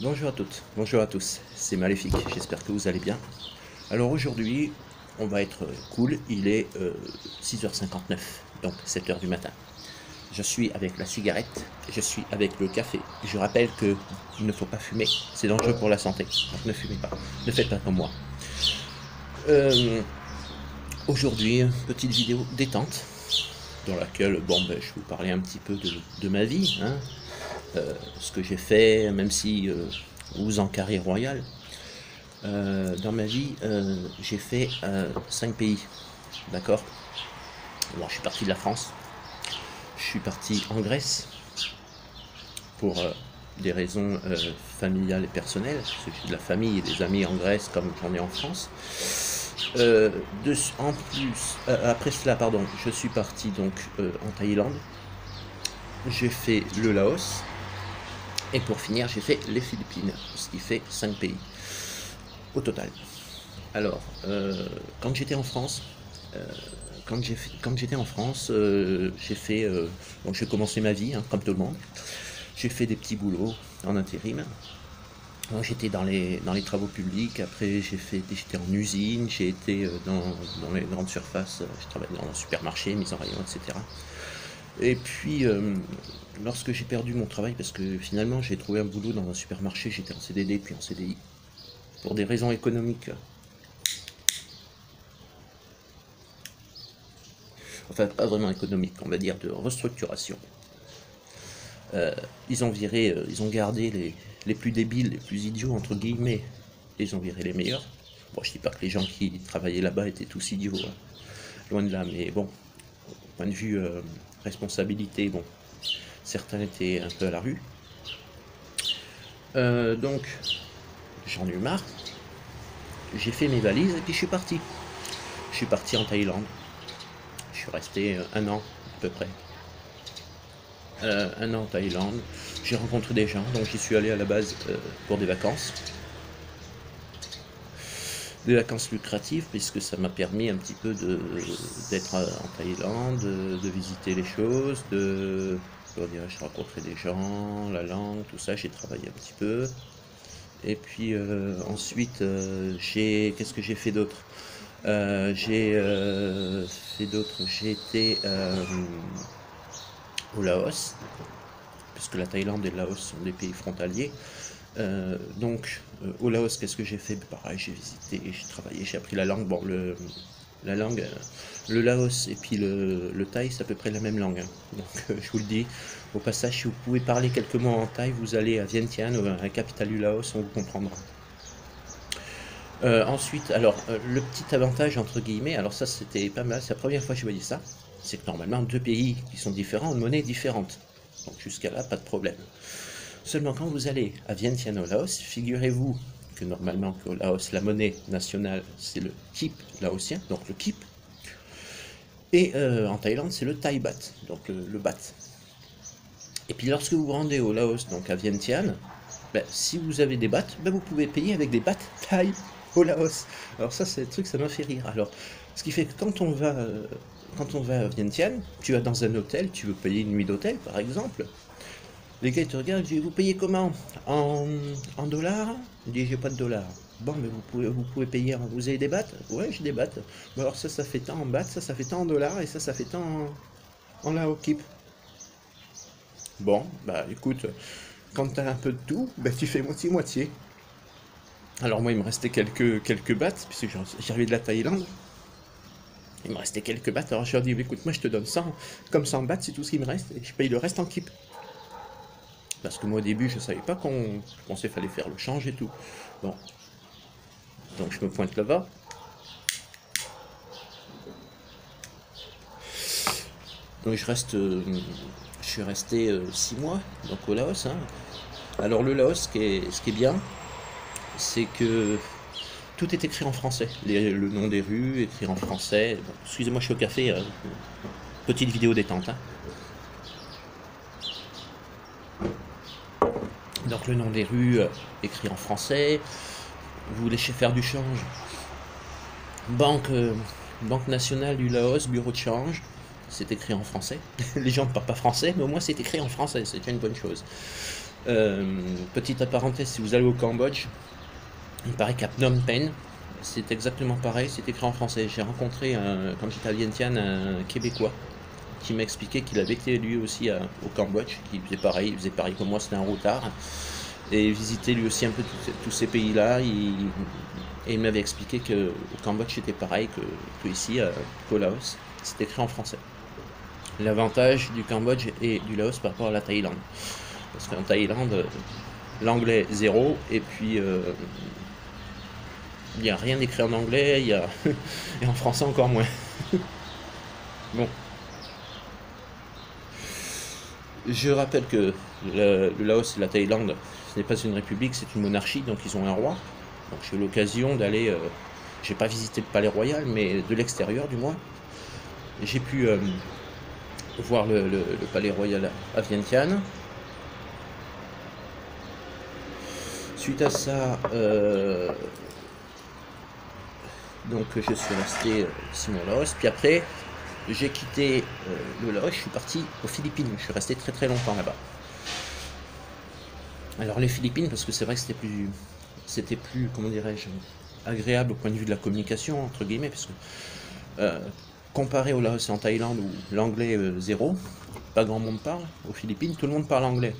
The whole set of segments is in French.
Bonjour à toutes, bonjour à tous, c'est Maléfique, j'espère que vous allez bien. Alors aujourd'hui, on va être cool, il est 6h59, donc 7h du matin. Je suis avec la cigarette, je suis avec le café. Je rappelle que il ne faut pas fumer, c'est dangereux pour la santé, donc ne fumez pas, ne faites pas comme moi. Aujourd'hui, petite vidéo détente, dans laquelle je vais vous parler un petit peu de ma vie, hein, ce que j'ai fait, même si vous en carrière royale. Dans ma vie, j'ai fait 5 pays, d'accord. Bon, je suis parti de la France, je suis parti en Grèce pour des raisons familiales et personnelles, parce que j'ai de la famille et des amis en Grèce comme j'en ai en France. Après cela, pardon, je suis parti donc en Thaïlande, j'ai fait le Laos, et pour finir, j'ai fait les Philippines, ce qui fait 5 pays au total. Alors, quand j'étais en France, quand j'étais en France, donc j'ai commencé ma vie, hein, comme tout le monde. J'ai fait des petits boulots en intérim. Donc, j'étais dans les travaux publics, après j'étais en usine, j'ai été dans les grandes surfaces, j'ai travaillé dans un supermarché, mise en rayon, etc. Et puis, lorsque j'ai perdu mon travail, parce que finalement j'ai trouvé un boulot dans un supermarché, j'étais en CDD puis en CDI, pour des raisons économiques, enfin pas vraiment économiques, on va dire de restructuration. Ils ont gardé les plus débiles, les plus idiots, entre guillemets, et ils ont viré les meilleurs. Bon, je dis pas que les gens qui travaillaient là-bas étaient tous idiots, hein, loin de là, mais bon, point de vue responsabilité, bon, certains étaient un peu à la rue. Donc, j'en ai eu marre, j'ai fait mes valises et puis je suis parti. Je suis parti en Thaïlande, je suis resté un an à peu près. Un an en Thaïlande, j'ai rencontré des gens, donc j'y suis allé à la base pour des vacances lucratives, puisque ça m'a permis un petit peu d'être en Thaïlande, de visiter les choses, de rencontrer des gens, la langue, tout ça, j'ai travaillé un petit peu. Et puis ensuite, qu'est-ce que j'ai fait d'autre? J'ai été au Laos, puisque la Thaïlande et le Laos sont des pays frontaliers. Au Laos, qu'est-ce que j'ai fait? Pareil, j'ai visité, j'ai travaillé, j'ai appris la langue. Bon, la langue, le Laos et puis le Thaï, c'est à peu près la même langue, hein. Donc, je vous le dis, au passage, si vous pouvez parler quelques mots en Thaï, vous allez à Vientiane, la capitale du Laos, on vous comprendra. Ensuite, alors, le petit avantage, entre guillemets, alors ça c'était pas mal, c'est la première fois que je voyais ça, c'est que normalement, deux pays qui sont différents ont une monnaie différente. Donc jusqu'à là, pas de problème. Seulement quand vous allez à Vientiane au Laos, figurez-vous que normalement au Laos, la monnaie nationale c'est le kip laotien, donc le kip, et en Thaïlande c'est le Thai baht, donc le baht. Et puis lorsque vous vous rendez au Laos, donc à Vientiane, si vous avez des bahts, vous pouvez payer avec des bahts Thaï au Laos. Alors ça c'est le truc, ça m'a fait rire. Alors, ce qui fait que quand on va à Vientiane, tu vas dans un hôtel, tu veux payer une nuit d'hôtel par exemple, les gars ils te regardent, ils disent, vous payez comment? En dollars? Ils disent, j'ai pas de dollars. Bon, mais vous pouvez payer, vous avez des bahts? Ouais, j'ai des bahts. Bon, alors ça fait tant en bahts, ça fait tant en dollars, et ça fait tant en laokip. Bon, écoute, quand t'as un peu de tout, tu fais moitié-moitié. Alors moi, il me restait quelques bahts, puisque j'arrivais de la Thaïlande. Il me restait quelques bahts, alors je leur dis, écoute, moi je te donne 100, comme 100 bahts, c'est tout ce qui me reste, et je paye le reste en kip. Parce que moi au début je savais pas qu'on pensait fallait faire le change et tout. Bon. Donc je me pointe là-bas. Donc je suis resté 6 mois donc au Laos, hein. Alors le Laos, ce qui est bien, c'est que tout est écrit en français. Le nom des rues écrit en français. Bon, excusez-moi, je suis au café. Petite vidéo détente, hein. Donc le nom des rues écrit en français. Vous voulez faire du change, Banque nationale du Laos, bureau de change, c'est écrit en français. Les gens ne parlent pas français, mais au moins c'est écrit en français, c'est déjà une bonne chose. Petite parenthèse, si vous allez au Cambodge, il paraît qu'à Phnom Penh, c'est exactement pareil, c'est écrit en français. J'ai rencontré, quand j'étais à Vientiane, un Québécois qui m'a expliqué qu'il avait été lui aussi au Cambodge, qui faisait pareil que moi, c'était un routard, et visiter lui aussi un peu tous ces pays-là. Et il m'avait expliqué qu'au Cambodge c'était pareil que ici, qu'au Laos, c'est écrit en français. L'avantage du Cambodge et du Laos par rapport à la Thaïlande. Parce qu'en Thaïlande, l'anglais zéro, et puis il n'y a rien écrit en anglais, et en français encore moins. Bon, je rappelle que le Laos et la Thaïlande, ce n'est pas une république, c'est une monarchie, donc ils ont un roi. Donc j'ai eu l'occasion d'aller, j'ai pas visité le palais royal, mais de l'extérieur du moins. J'ai pu voir le palais royal à Vientiane. Suite à ça, donc je suis resté ici au Laos. Puis après, j'ai quitté le Laos, je suis parti aux Philippines. Je suis resté très très longtemps là-bas. Alors les Philippines, parce que c'est vrai que c'était plus, comment dirais-je, agréable au point de vue de la communication, entre guillemets, parce que comparé au Laos et en Thaïlande où l'anglais zéro, pas grand monde parle, aux Philippines tout le monde parle anglais.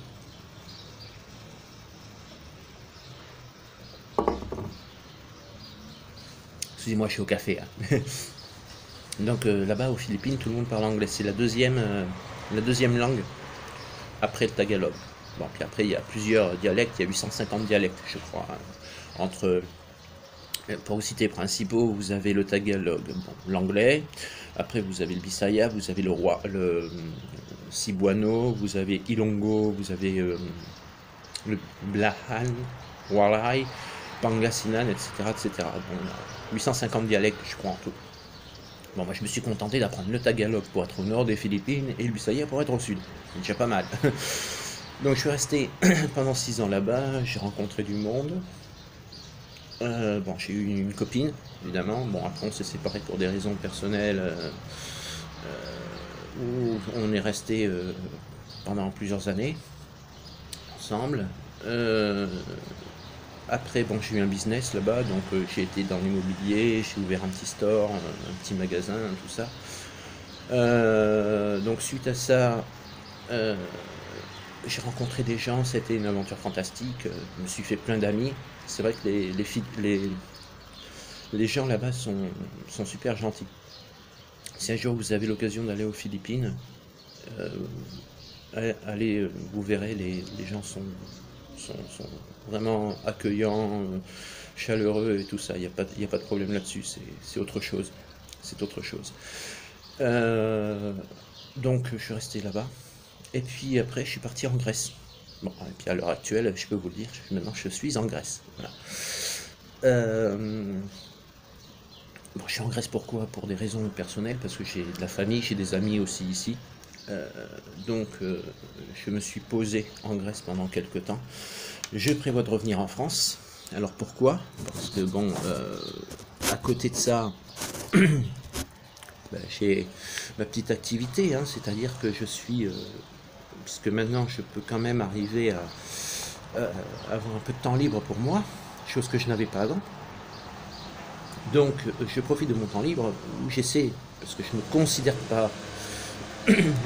Excusez-moi, je suis au café. Hein. Donc là-bas aux Philippines tout le monde parle anglais, c'est la deuxième langue après le tagalog. Bon, puis après il y a plusieurs dialectes, il y a 850 dialectes je crois, hein, entre... Pour vous citer les principaux, vous avez le tagalog, bon, l'anglais, après vous avez le bisaya, vous avez le cebuano, vous avez ilongo, vous avez le blahan, walai, pangasinan, etc. etc. Bon, 850 dialectes je crois en tout. Bon, moi je me suis contenté d'apprendre le tagalog pour être au nord des Philippines et le bisaya pour être au sud. C'est déjà pas mal. Donc je suis resté pendant 6 ans là-bas, j'ai rencontré du monde. Bon, j'ai eu une copine, évidemment. Bon, après, on s'est séparés pour des raisons personnelles, où on est resté pendant plusieurs années ensemble. Après, bon, j'ai eu un business là-bas, donc j'ai été dans l'immobilier, j'ai ouvert un petit store, un petit magasin, tout ça. Donc, suite à ça, j'ai rencontré des gens, c'était une aventure fantastique. Je me suis fait plein d'amis. C'est vrai que les gens là-bas sont super gentils. Si un jour vous avez l'occasion d'aller aux Philippines, allez, vous verrez, les gens sont vraiment accueillants, chaleureux et tout ça. Il n'y a pas de problème là-dessus. C'est autre chose. C'est autre chose. Donc je suis resté là-bas. Et puis après, je suis parti en Grèce. Bon, et puis à l'heure actuelle, je peux vous le dire, maintenant je suis en Grèce. Voilà. Bon, je suis en Grèce pourquoi? Pour des raisons personnelles, parce que j'ai de la famille, j'ai des amis aussi ici. Donc je me suis posé en Grèce pendant quelques temps. Je prévois de revenir en France. Alors pourquoi? Parce que bon, à côté de ça, j'ai ma petite activité, hein, c'est-à-dire que je suis... puisque maintenant je peux quand même arriver à avoir un peu de temps libre pour moi, chose que je n'avais pas avant. Donc je profite de mon temps libre où j'essaie, parce que je ne me considère pas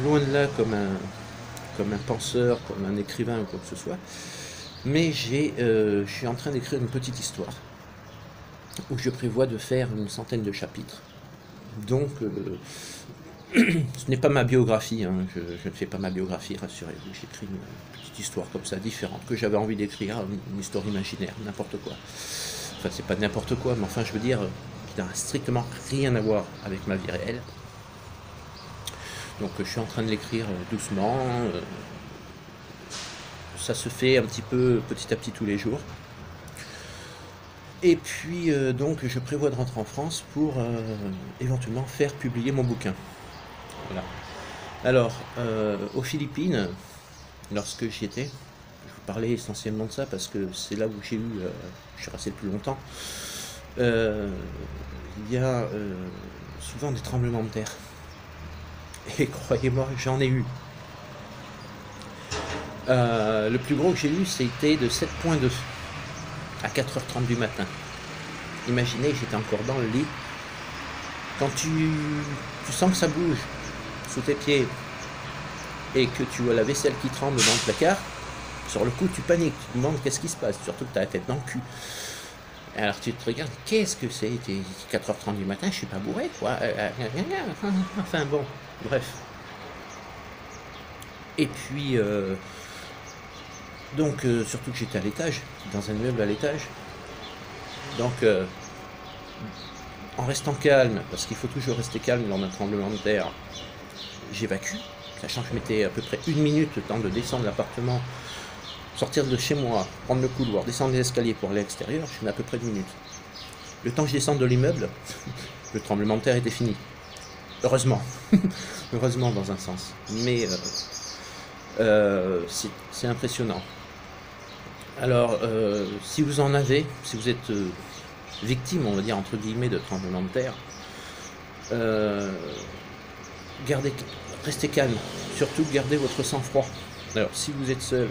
loin de là comme un penseur, comme un écrivain ou quoi que ce soit, mais je suis en train d'écrire une petite histoire où je prévois de faire une centaine de chapitres. Donc ce n'est pas ma biographie, hein. Je ne fais pas ma biographie, rassurez-vous, j'écris une petite histoire comme ça, différente, que j'avais envie d'écrire, une histoire imaginaire, n'importe quoi. Enfin, c'est pas n'importe quoi, mais enfin, je veux dire, qui n'a strictement rien à voir avec ma vie réelle. Donc je suis en train de l'écrire doucement, ça se fait un petit peu petit à petit tous les jours. Et puis donc je prévois de rentrer en France pour éventuellement faire publier mon bouquin. Voilà. Alors, aux Philippines, lorsque j'y étais, je vous parlais essentiellement de ça parce que c'est là où je suis resté le plus longtemps. Il y a souvent des tremblements de terre. Et croyez-moi, j'en ai eu. Le plus gros que j'ai eu, c'était de 7,2 à 4h30 du matin. Imaginez, j'étais encore dans le lit. Quand tu sens que ça bouge sous tes pieds et que tu vois la vaisselle qui tremble dans le placard, sur le coup tu paniques, tu te demandes qu'est-ce qui se passe, surtout que tu as la tête dans le cul. Alors tu te regardes, qu'est-ce que c'est? 4h30 du matin, je suis pas bourré quoi. Enfin bon, bref. Et puis, donc surtout que j'étais à l'étage, dans un immeuble à l'étage. Donc en restant calme, parce qu'il faut toujours rester calme lors d'un tremblement de terre, j'évacue, sachant que je mettais à peu près 1 minute le temps de descendre l'appartement, sortir de chez moi, prendre le couloir, descendre les escaliers pour aller à l'extérieur, je mets à peu près 1 minute. Le temps que je descende de l'immeuble, le tremblement de terre était fini. Heureusement. Heureusement dans un sens. Mais c'est impressionnant. Alors, si vous en avez, si vous êtes victime, on va dire, entre guillemets, de tremblement de terre, restez calme. Surtout, gardez votre sang-froid. Alors, si vous êtes seul,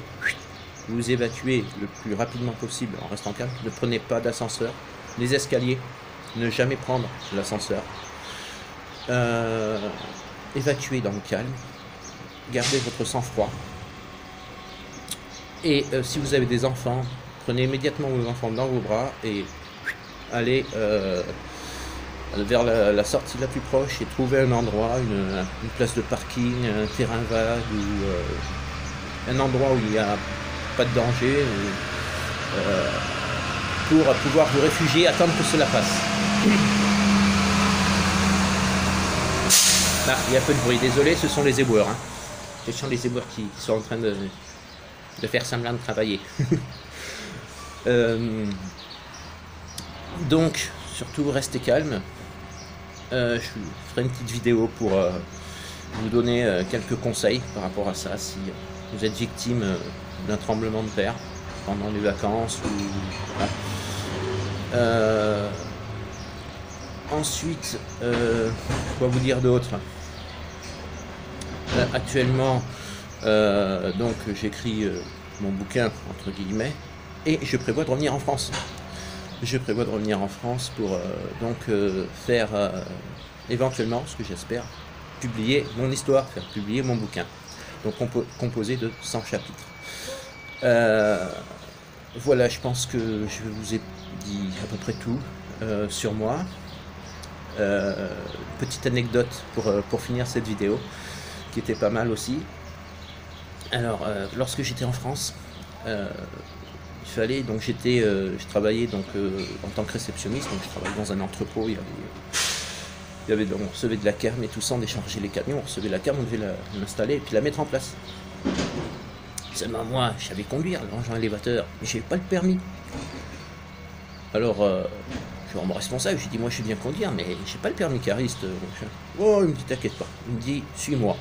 vous évacuez le plus rapidement possible en restant calme. Ne prenez pas d'ascenseur. Les escaliers, ne jamais prendre l'ascenseur. Évacuez dans le calme. Gardez votre sang-froid. Et si vous avez des enfants, prenez immédiatement vos enfants dans vos bras et allez vers la sortie la plus proche et trouvez un endroit, une place de parking, un terrain vague ou un endroit où il n'y a pas de danger pour pouvoir vous réfugier, attendre que cela passe. Là, il y a peu de bruit, désolé, ce sont les éboueurs. Hein. Ce sont les éboueurs qui sont en train de faire semblant de travailler. Donc, surtout, restez calme. Je ferai une petite vidéo pour vous donner quelques conseils par rapport à ça, si vous êtes victime d'un tremblement de terre pendant les vacances. Voilà. Ensuite, quoi vous dire d'autre? Actuellement, donc j'écris mon bouquin entre guillemets et je prévois de revenir en France. Je prévois de revenir en France pour faire éventuellement, ce que j'espère, publier mon histoire, faire publier mon bouquin. Donc composé de 100 chapitres. Voilà, je pense que je vous ai dit à peu près tout sur moi. Petite anecdote pour finir cette vidéo, qui était pas mal aussi. Alors, lorsque j'étais en France, il fallait, donc je travaillais donc en tant que réceptionniste, donc je travaillais dans un entrepôt. Il y avait on recevait de la carne et tout ça, on déchargeait les camions, on recevait la carne, on devait l'installer et puis la mettre en place. Seulement moi, je savais conduire l'engin élévateur, mais j'avais pas le permis. Alors, je suis mon responsable, je lui dis moi je sais bien conduire, mais j'ai pas le permis cariste. Oh, il me dit t'inquiète pas, il me dit suis-moi.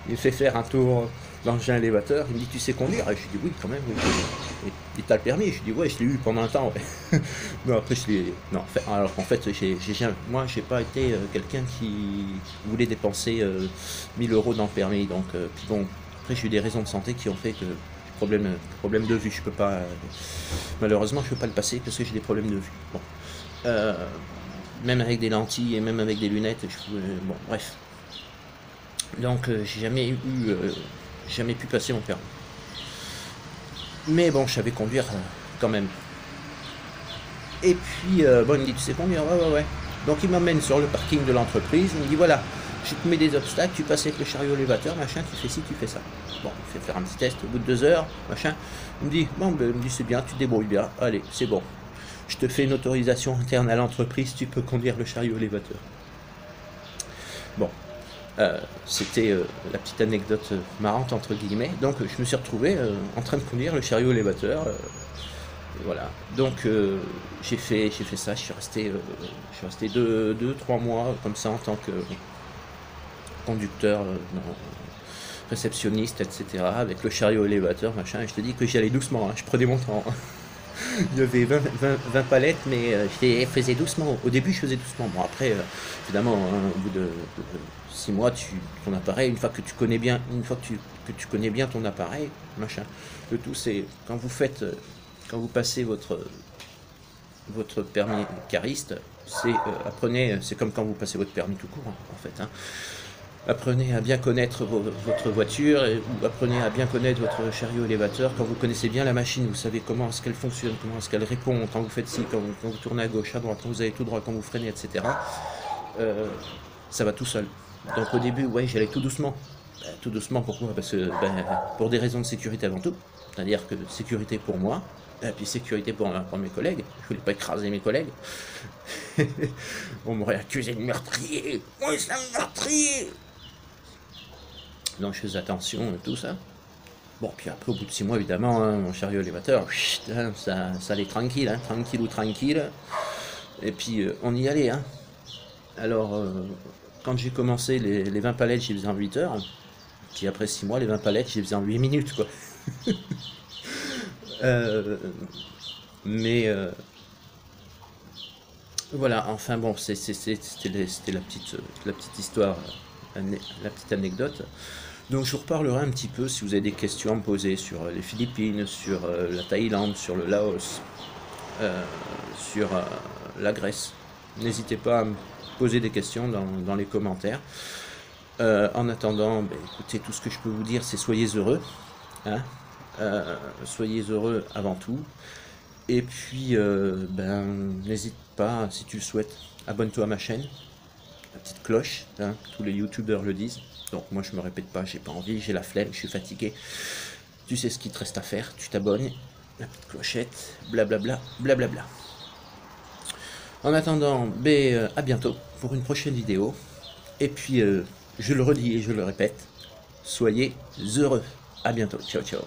Il me fait faire un tour l'engin élévateur, il me dit tu sais conduire? Et je lui dis oui quand même, oui. Et t'as le permis? Je lui dis ouais, je l'ai eu pendant un temps, ouais. Non, après je l'ai. Non, alors qu'en fait, moi j'ai pas été quelqu'un qui voulait dépenser 1000 € dans le permis, donc puis bon, après j'ai eu des raisons de santé qui ont fait que problème de vue, je peux pas, malheureusement je peux pas le passer parce que j'ai des problèmes de vue. Bon. Même avec des lentilles et même avec des lunettes, bon bref. Donc j'ai jamais pu passer mon permis. Mais bon, je savais conduire quand même. Et puis bon, il me dit tu sais conduire? Ouais. Donc il m'emmène sur le parking de l'entreprise, il me dit voilà, je te mets des obstacles, tu passes avec le chariot élévateur, machin, tu fais ci, tu fais ça. Bon, il fait faire un petit test au bout de 2 heures, machin. Il me dit bon, ben, c'est bien, tu te débrouilles bien, allez, c'est bon. Je te fais une autorisation interne à l'entreprise, tu peux conduire le chariot élévateur. Bon, c'était la petite anecdote marrante entre guillemets. Donc je me suis retrouvé en train de conduire le chariot élévateur. Voilà. Donc j'ai fait ça. Je suis resté 2-3 mois comme ça en tant que conducteur, réceptionniste, etc. Avec le chariot élévateur, machin. Et je te dis que j'y allais doucement. Hein, je prenais mon temps. Hein. Il y avait 20 palettes, mais je les faisais doucement. Au début, je faisais doucement. Bon, après, évidemment, hein, au bout de 6 mois, ton appareil, une fois que tu connais bien, que tu connais bien ton appareil, machin. Le tout, c'est quand vous passez votre permis cariste, c'est comme quand vous passez votre permis tout court, hein, en fait. Hein. Apprenez à bien connaître votre voiture, ou apprenez à bien connaître votre chariot élévateur. Quand vous connaissez bien la machine, vous savez comment est-ce qu'elle fonctionne, comment est-ce qu'elle répond, quand vous faites ci, quand vous tournez à gauche, à droite, quand vous allez tout droit, quand vous freinez, etc. Ça va tout seul. Donc au début, ouais, j'allais tout doucement. Tout doucement, pourquoi? Parce que pour des raisons de sécurité avant tout. C'est-à-dire que sécurité pour moi, et puis sécurité pour mes collègues. Je voulais pas écraser mes collègues. On m'aurait accusé de meurtrier. Moi, c'est un meurtrier. Donc je faisais attention et tout ça. Bon, puis après, au bout de 6 mois, évidemment, hein, mon chariot élévateur, hein, ça allait tranquille, hein, tranquille ou tranquille. Et puis, on y allait. Hein. Alors, quand j'ai commencé, les 20 palettes, j'y faisais en 8 heures. Puis après 6 mois, les 20 palettes, j'y faisais en 8 minutes, quoi. Mais voilà, enfin bon, c'était la petite histoire, la petite anecdote. Donc je vous reparlerai un petit peu si vous avez des questions à me poser sur les Philippines, sur la Thaïlande, sur le Laos, sur la Grèce. N'hésitez pas à me poser des questions dans les commentaires. En attendant, écoutez, tout ce que je peux vous dire, c'est soyez heureux. Hein, soyez heureux avant tout. Et puis, n'hésite pas, si tu le souhaites, abonne-toi à ma chaîne. La petite cloche, hein, tous les youtubeurs le disent. Donc moi je me répète pas, j'ai pas envie, j'ai la flemme, je suis fatigué. Tu sais ce qu'il te reste à faire, tu t'abonnes, la petite clochette, blablabla, blablabla. En attendant, à bientôt pour une prochaine vidéo. Et puis, je le redis et je le répète, soyez heureux. À bientôt, ciao ciao.